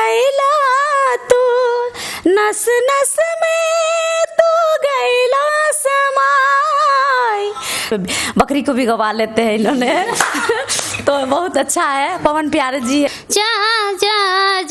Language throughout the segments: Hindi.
गैला तू नस नस में तू गैला समाय। बकरी को भी गवा लेते हैं इन्होंने तो बहुत अच्छा है। पवन प्यारे जी जा जा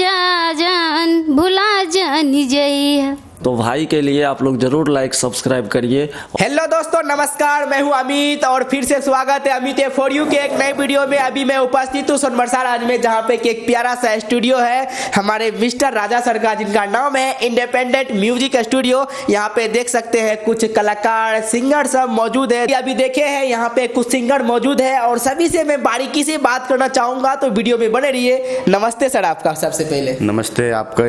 जा जान भुला जानी जइया। तो भाई के लिए आप लोग जरूर लाइक सब्सक्राइब करिए। हेलो दोस्तों, नमस्कार। मैं हूं अमित और फिर से स्वागत है अमित फॉर यू के एक नई वीडियो में। अभी मैं उपस्थित हूं सोनबरसा राज्य में, जहां पे एक प्यारा सा स्टूडियो है हमारे मिस्टर राजा सर का, जिनका नाम है इंडिपेंडेंट म्यूजिक स्टूडियो। यहाँ पे देख सकते हैं कुछ कलाकार सिंगर सब मौजूद है। अभी देखे हैं यहाँ पे कुछ सिंगर मौजूद है और सभी से मैं बारीकी से बात करना चाहूंगा, तो वीडियो में बने रहिए। नमस्ते सर आपका सबसे पहले। नमस्ते आपका।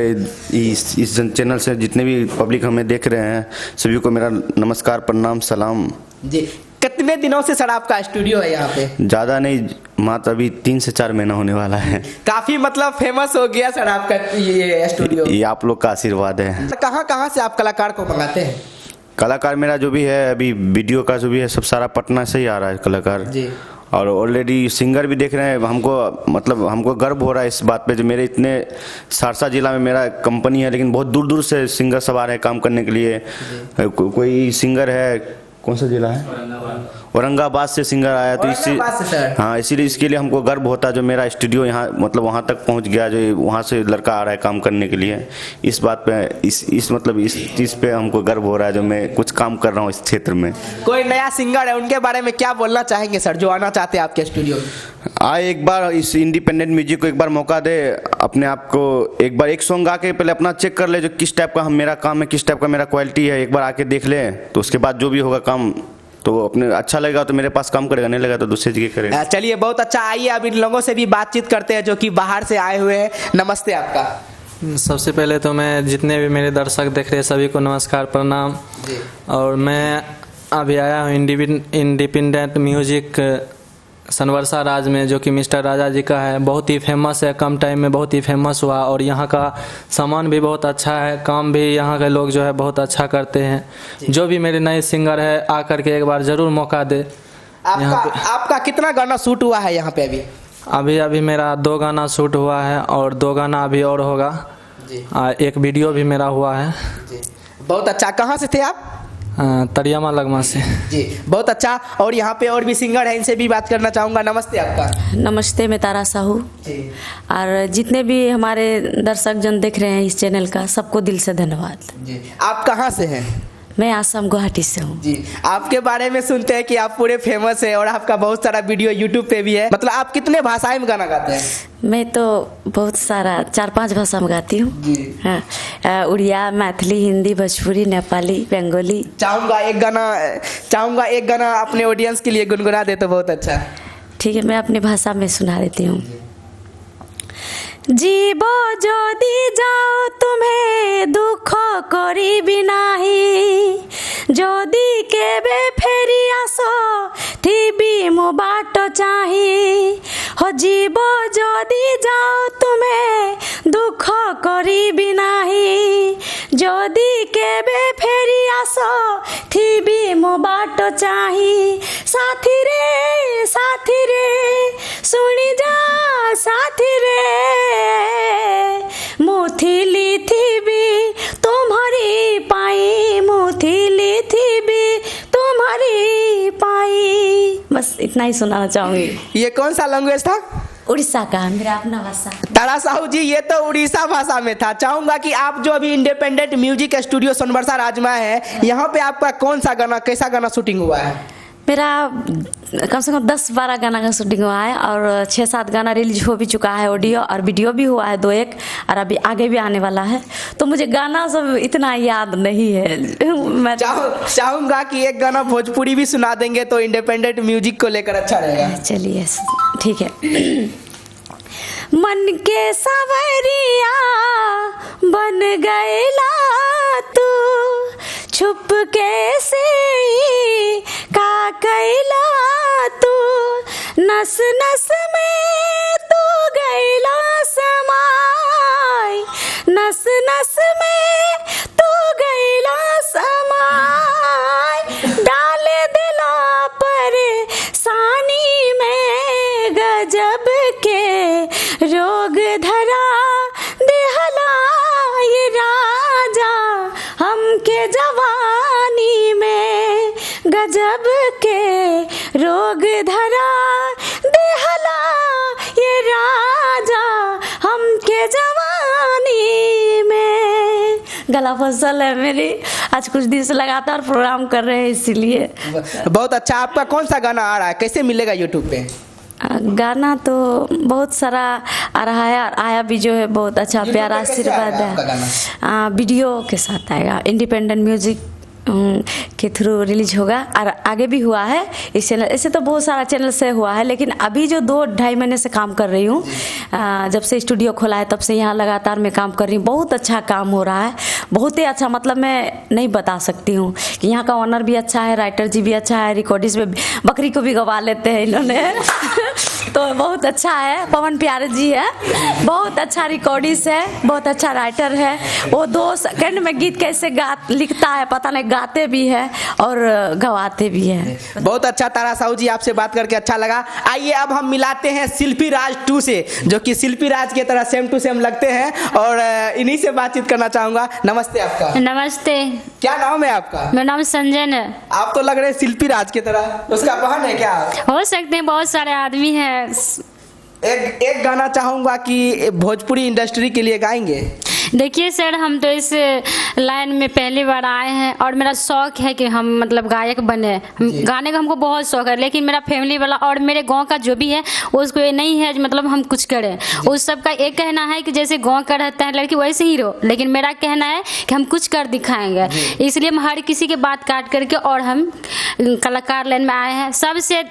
इस चैनल से जितने भी पब्लिक हमें देख रहे हैं सभी को मेरा नमस्कार, प्रणाम, सलाम जी। कितने दिनों से सर आपका स्टूडियो है यहाँ पे? ज़्यादा नहीं, मात्र अभी 3 से 4 महीना होने वाला है। काफी मतलब फेमस हो गया सर आपका ये स्टूडियो। ये आप लोग का आशीर्वाद है। कहाँ कहाँ से आप कलाकार को मंगाते हैं? कलाकार मेरा जो भी है अभी वीडियो का जो भी है सब सारा पटना से ही आ रहा है कलाकार जी। और ऑलरेडी सिंगर भी देख रहे हैं। हमको गर्व हो रहा है इस बात पे जो मेरे इतने सहरसा जिला में मेरा कंपनी है, लेकिन बहुत दूर दूर से सिंगर सब आ रहे हैं काम करने के लिए। कोई सिंगर है, कौन सा जिला है, औरंगाबाद से सिंगर आया, तो इसीलिए इसके लिए हमको गर्व होता है जो मेरा स्टूडियो यहाँ वहाँ तक पहुँच गया, जो वहाँ से लड़का आ रहा है काम करने के लिए। इस बात पे इस चीज़ पे हमको गर्व हो रहा है जो मैं कुछ काम कर रहा हूँ इस क्षेत्र में। कोई नया सिंगर है, उनके बारे में क्या बोलना चाहेंगे सर जो आना चाहते हैं आपके स्टूडियो? आए एक बार इस इंडिपेंडेंट म्यूजिक को एक बार मौका दे, अपने आप को एक बार एक सॉन्ग गा के पहले अपना चेक कर ले जो किस टाइप का मेरा काम है, किस टाइप का मेरा क्वालिटी है। एक बार आके देख ले, तो उसके बाद जो भी होगा काम तो अपने अच्छा लगेगा तो मेरे पास काम करेगा, नहीं लगा तो दूसरी जगह करेगा। चलिए बहुत अच्छा। आइए अब इन लोगों से भी बातचीत करते हैं जो कि बाहर से आए हुए हैं। नमस्ते आपका। सबसे पहले तो मैं जितने भी मेरे दर्शक देख रहे हैं सभी को नमस्कार, प्रणाम। और मैं अभी आया हूँ इंडिपेंडेंट म्यूजिक सोनबरसा राज्य में, जो कि मिस्टर राजा जी का है। बहुत ही फेमस है, कम टाइम में बहुत ही फेमस हुआ और यहाँ का सामान भी बहुत अच्छा है, काम भी यहाँ के लोग जो है बहुत अच्छा करते हैं। जो भी मेरे नए सिंगर है आकर के एक बार ज़रूर मौका दे। आपका कितना गाना शूट हुआ है यहाँ पे? अभी मेरा 2 गाना शूट हुआ है और 2 गाना अभी और होगा। एक वीडियो भी मेरा हुआ है। बहुत अच्छा। कहाँ से थे आप? तरियामा लगमा से जी। बहुत अच्छा। और यहाँ पे और भी सिंगर हैं, इनसे भी बात करना चाहूँगा। नमस्ते आपका। नमस्ते, मैं तारा साहू। और जितने भी हमारे दर्शक जन देख रहे हैं इस चैनल का, सबको दिल से धन्यवाद जी। आप कहाँ से हैं? मैं आसाम गुवाहाटी से हूँ जी। आपके बारे में सुनते हैं कि आप पूरे फेमस है और आपका बहुत सारा वीडियो यूट्यूब पे भी है। मतलब आप कितने भाषाएं में गाना गाते हैं? मैं तो बहुत सारा 4-5 भाषा में गाती हूँ। हाँ, उड़िया, मैथिली, हिंदी, भोजपुरी, नेपाली, बंगाली। चाहूँगा एक गाना अपने ऑडियंस के लिए गुनगुना दे तो बहुत अच्छा। ठीक है, मैं अपनी भाषा में सुना देती हूँ। जीवो जदि जाओ तुम्हें दुख करिबि नाही, जदि केबे फेरी आसो थिबि मो बाट चाही। हो जीवो जदि जाओ तुम्हें दुख करिबि नाही, जदि केबे फेरी आसो थिबि मो बाट चाही। साथी रे सुनी जा, साथी रे मुथिली थीबी तुम्हारी पाई, मुथिली थीबी तुम्हारी पाई। बस इतना ही सुनाना चाहूंगी। ये कौन सा लैंग्वेज था? उड़ीसा का, मेरा अपना भाषा। तारा साहू जी, ये तो उड़ीसा भाषा में था। चाहूंगा कि आप जो अभी इंडिपेंडेंट म्यूजिक स्टूडियो सोनबरसा राज्य में है, यहाँ पे आपका कौन सा गाना, कैसा गाना शूटिंग हुआ है? मेरा कम से कम 10-12 गाना का शूटिंग हुआ है और 6-7 गाना रिलीज हो भी चुका है, ऑडियो और वीडियो भी हुआ है 2-1, और अभी आगे भी आने वाला है। तो मुझे गाना सब इतना याद नहीं है। मैं चाहूंगा कि एक गाना भोजपुरी भी सुना देंगे तो इंडिपेंडेंट म्यूजिक को लेकर अच्छा रहेगा। चलिए ठीक है। मन के सवरिया बन गएला तू, छुप के से का कैला तू, नस नस में तू गैला समाय, नस नस में तू गैला समाय। डाले दिला पर सानी में गजब के रोग धरा देह गजब के रोग धरा देहला ये राजा हमके जवानी में। गला फसल है मेरी, आज कुछ दिन से लगातार प्रोग्राम कर रहे हैं इसीलिए। बहुत अच्छा। आपका कौन सा गाना आ रहा है, कैसे मिलेगा यूट्यूब पे? गाना तो बहुत सारा आ रहा है और आया भी जो है बहुत अच्छा प्यारा आशीर्वाद है। वीडियो के साथ आएगा, इंडिपेंडेंट म्यूजिक के थ्रू रिलीज होगा और आगे भी हुआ है इस चैनल। ऐसे तो बहुत सारा चैनल से हुआ है, लेकिन अभी जो 2-2.5 महीने से काम कर रही हूँ, जब से स्टूडियो खोला है तब से यहाँ लगातार मैं काम कर रही हूँ। बहुत अच्छा काम हो रहा है, बहुत ही अच्छा। मतलब मैं नहीं बता सकती हूँ कि यहाँ का ऑनर भी अच्छा है, राइटर जी भी अच्छा है, रिकॉर्डिस्ट में बकरी को भी गवा लेते हैं इन्होंने तो बहुत अच्छा है। पवन प्यारे जी है, बहुत अच्छा रिकॉर्डिस्ट है, बहुत अच्छा राइटर है। वो 2 सेकंड में गीत कैसे लिखता है पता नहीं, गाते भी है और गवाते भी है। बहुत अच्छा। तारा साहू जी, आपसे बात करके अच्छा लगा। आइए अब हम मिलाते हैं शिल्पी राज 2 से, जो कि शिल्पी राज की तरह सेम टू सेम लगते हैं, और इन्हीं से बातचीत करना चाहूंगा। नमस्ते आपका। नमस्ते। क्या नाम है आपका? मेरा नाम संजन है। आप तो लग रहे हैं शिल्पी राज की तरह, उसका बहन है क्या? हो सकते हैं, बहुत सारे आदमी हैं। एक गाना चाहूंगा कि भोजपुरी इंडस्ट्री के लिए गाएंगे। देखिए सर, हम तो इस लाइन में पहली बार आए हैं और मेरा शौक है कि हम मतलब गायक बने। गाने का हमको बहुत शौक है, लेकिन मेरा फैमिली वाला और मेरे गांव का जो भी है उसको ये नहीं है मतलब हम कुछ करें। उस सब का एक कहना है कि जैसे गांव का रहता है लड़की वैसे ही रहो, लेकिन मेरा कहना है कि हम कुछ कर दिखाएंगे। इसलिए हम हर किसी की बात काट करके और हम कलाकार लाइन में आए हैं। सबसे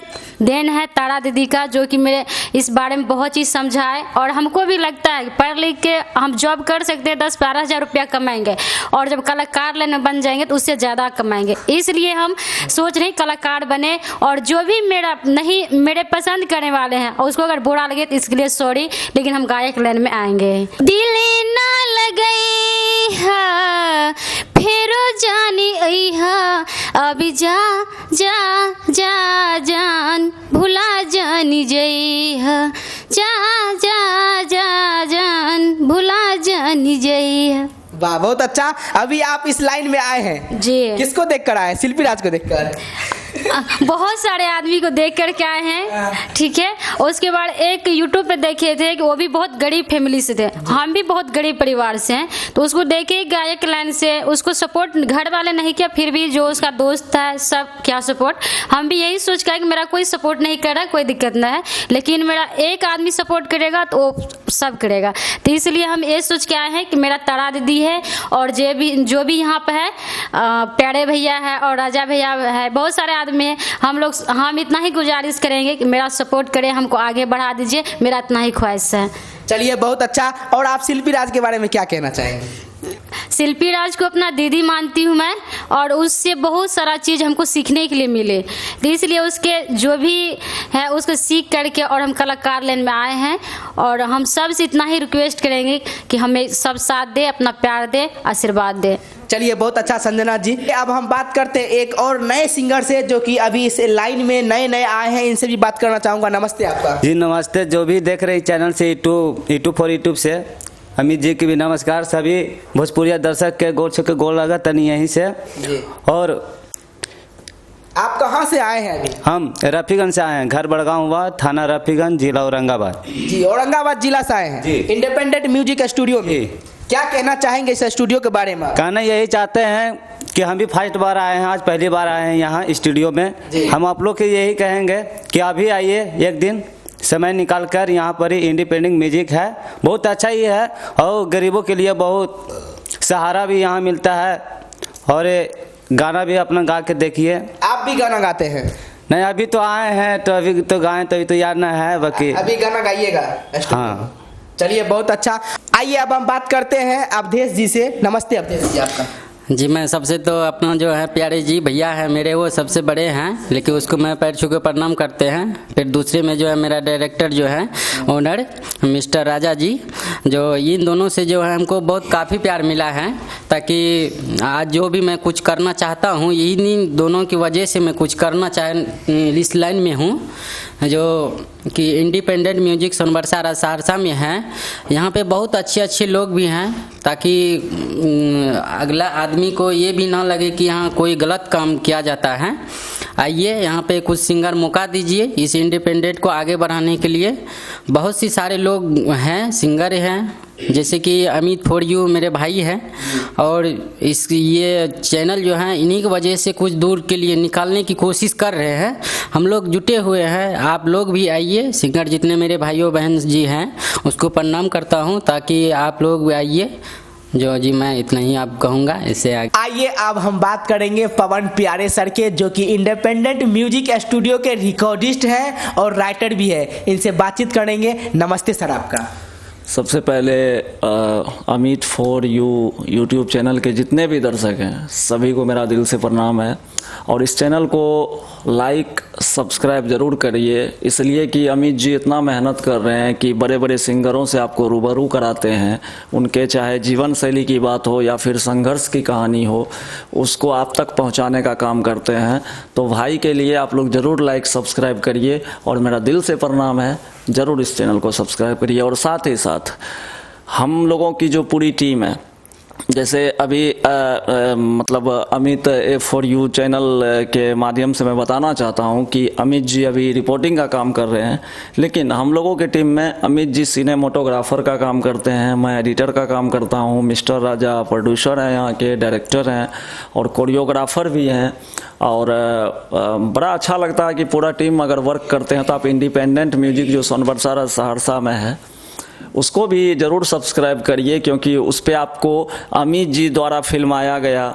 देन है तारा दीदी का, जो कि मेरे इस बारे में बहुत चीज़ समझाए, और हमको भी लगता है पढ़ लिख के हम जॉब कर सकते 10-12 हज़ार रुपया कमाएंगे, और जब कलाकार लाइन में बन जाएंगे तो उससे ज़्यादा कमाएंगे। इसलिए हम सोच रहे कलाकार बने, और जो भी मेरे पसंद करने वाले हैं उसको अगर बुरा लगे तो इसके लिए सॉरी, लेकिन हम गायक लाइन में आएंगे। दिल ना लगई है फेरो जानी अइहा, अभी जा जा जा जान भुला जानी जइहा, जा जा जा जान भुला जानी जइहा। वाह, बहुत अच्छा। अभी आप इस लाइन में आए हैं जी। किसको देखकर आए? शिल्पी राज को देखकर? बहुत सारे आदमी को देख कर के आए हैं, ठीक है। उसके बाद एक यूट्यूब पे देखे थे कि वो भी बहुत गरीब फैमिली से थे, हम भी बहुत गरीब परिवार से हैं, तो उसको देखे गायक लाइन से। उसको सपोर्ट घर वाले नहीं किया, फिर भी जो उसका दोस्त था सब क्या सपोर्ट। हम भी यही सोच के कि मेरा कोई सपोर्ट नहीं कर रहा, कोई दिक्कत ना है, लेकिन मेरा एक आदमी सपोर्ट करेगा तो वो सब करेगा। तो इसलिए हम ये सोच के आए हैं कि मेरा तारा दीदी है और जो भी यहाँ पे है, प्यारे भैया है और राजा भैया है, बहुत सारे आदमी हैं। हम इतना ही गुजारिश करेंगे कि मेरा सपोर्ट करें, हमको आगे बढ़ा दीजिए, मेरा इतना ही ख्वाहिश है। चलिए, बहुत अच्छा। और आप शिल्पी राज के बारे में क्या कहना चाहेंगे? शिल्पी राज को अपना दीदी मानती हूँ मैं, और उससे बहुत सारा चीज़ हमको सीखने के लिए मिले, तो इसलिए उसके जो भी है उसको सीख करके और हम कलाकार लाइन में आए हैं। और हम सब से इतना ही रिक्वेस्ट करेंगे कि हमें सब साथ दे, अपना प्यार दे, आशीर्वाद दे। चलिए, बहुत अच्छा संजना जी। अब हम बात करते हैं एक और नए सिंगर से, जो कि अभी इस लाइन में नए आए हैं, इनसे भी बात करना चाहूँगा। नमस्ते आपका। जी नमस्ते। जो भी देख रहे चैनल से यूट्यूब से अमित जी की भी नमस्कार। सभी भोजपुरिया दर्शक के गोर छू के गोर लगा तनी यहीं से। और आप कहाँ से आए हैं अभी? हम रफीगंज से आए हैं, घर बड़गांव हुआ, थाना रफीगंज, जिला औरंगाबाद। जी, औरंगाबाद जिला से आए हैं जी। इंडिपेंडेंट म्यूजिक स्टूडियो में क्या कहना चाहेंगे इस स्टूडियो के बारे में? कहना यही चाहते हैं कि हम भी फर्स्ट बार आए हैं, आज पहली बार आए हैं यहाँ स्टूडियो में। हम आप लोग के यही कहेंगे कि अभी आइए, एक दिन समय निकाल कर। यहाँ पर ही इंडिपेंडेंट म्यूजिक है, बहुत अच्छा ही है, और गरीबों के लिए बहुत सहारा भी यहाँ मिलता है। और गाना भी अपना गा के देखिए। आप भी गाना गाते हैं? नहीं, अभी तो आए हैं तो अभी तो गाएं तो अभी तो याद ना है, बाकी अभी गाना गाइएगा। हाँ। चलिए, बहुत अच्छा। आइए अब हम बात करते हैं अवधेश जी से। नमस्ते अवधेश जी आपका। जी, मैं सबसे तो अपना जो है प्यारे जी भैया है मेरे, वो सबसे बड़े हैं, लेकिन उसको मैं पैर छू के प्रणाम करते हैं। फिर दूसरे में जो है मेरा डायरेक्टर जो है ओनर मिस्टर राजा जी, जो इन दोनों से जो है हमको बहुत काफ़ी प्यार मिला है, ताकि आज जो भी मैं कुछ करना चाहता हूँ इन दोनों की वजह से मैं कुछ करना इस लाइन में हूँ, जो कि इंडिपेंडेंट म्यूजिक सोनबरसा सहरसा में है। यहाँ पे बहुत अच्छे लोग भी हैं, ताकि अगला आदमी को ये भी ना लगे कि यहाँ कोई गलत काम किया जाता है। आइए यहाँ पे कुछ सिंगर मौका दीजिए इस इंडिपेंडेंट को आगे बढ़ाने के लिए। बहुत सी सारे लोग हैं, सिंगर हैं, जैसे कि अमित फॉर यू मेरे भाई हैं, और ये चैनल जो है इन्हीं की वजह से कुछ दूर के लिए निकालने की कोशिश कर रहे हैं। हम लोग जुटे हुए हैं, आप लोग भी आइए। सिंगर जितने मेरे भाइयों बहन जी हैं उसको प्रणाम करता हूं, ताकि आप लोग भी आइए। जो जी मैं इतना ही आप कहूँगा, इससे आइए अब हम बात करेंगे पवन प्यारे सर के, जो कि इंडिपेंडेंट म्यूजिक स्टूडियो के रिकॉर्डिस्ट हैं और राइटर भी है। इनसे बातचीत करेंगे। नमस्ते सर आपका। सबसे पहले Amit for you YouTube channel के जितने भी दर्शक हैं सभी को मेरा दिल से प्रणाम है, और इस चैनल को लाइक सब्सक्राइब ज़रूर करिए, इसलिए कि अमित जी इतना मेहनत कर रहे हैं कि बड़े बड़े सिंगरों से आपको रूबरू कराते हैं। उनके चाहे जीवन शैली की बात हो या फिर संघर्ष की कहानी हो, उसको आप तक पहुंचाने का काम करते हैं। तो भाई के लिए आप लोग ज़रूर लाइक सब्सक्राइब करिए, और मेरा दिल से प्रणाम है, ज़रूर इस चैनल को सब्सक्राइब करिए। और साथ ही साथ हम लोगों की जो पूरी टीम है, जैसे अभी मतलब अमित फॉर यू चैनल के माध्यम से मैं बताना चाहता हूं कि अमित जी अभी रिपोर्टिंग का काम कर रहे हैं, लेकिन हम लोगों के टीम में अमित जी सिनेमाटोग्राफर का काम करते हैं, मैं एडिटर का काम करता हूं, मिस्टर राजा प्रोड्यूसर हैं, यहाँ के डायरेक्टर हैं और कोरियोग्राफर भी हैं। और बड़ा अच्छा लगता है कि पूरा टीम अगर वर्क करते हैं। तो आप इंडिपेंडेंट म्यूजिक जो सोनबरसा सहरसा में है उसको भी ज़रूर सब्सक्राइब करिए, क्योंकि उस पर आपको अमित जी द्वारा फिल्माया गया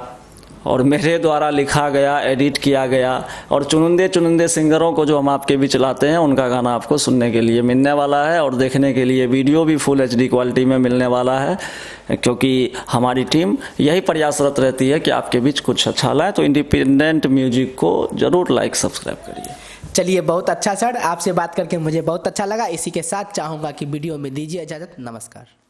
और मेरे द्वारा लिखा गया, एडिट किया गया, और चुनिंदे सिंगरों को जो हम आपके बीच लाते हैं उनका गाना आपको सुनने के लिए मिलने वाला है, और देखने के लिए वीडियो भी फुल HD क्वालिटी में मिलने वाला है। क्योंकि हमारी टीम यही प्रयासरत रहती है कि आपके बीच कुछ अच्छा लाए। तो इंडिपेंडेंट म्यूजिक को ज़रूर लाइक सब्सक्राइब करिए। चलिए, बहुत अच्छा सर, आपसे बात करके मुझे बहुत अच्छा लगा। इसी के साथ चाहूँगा कि वीडियो में दीजिए इजाज़त। नमस्कार।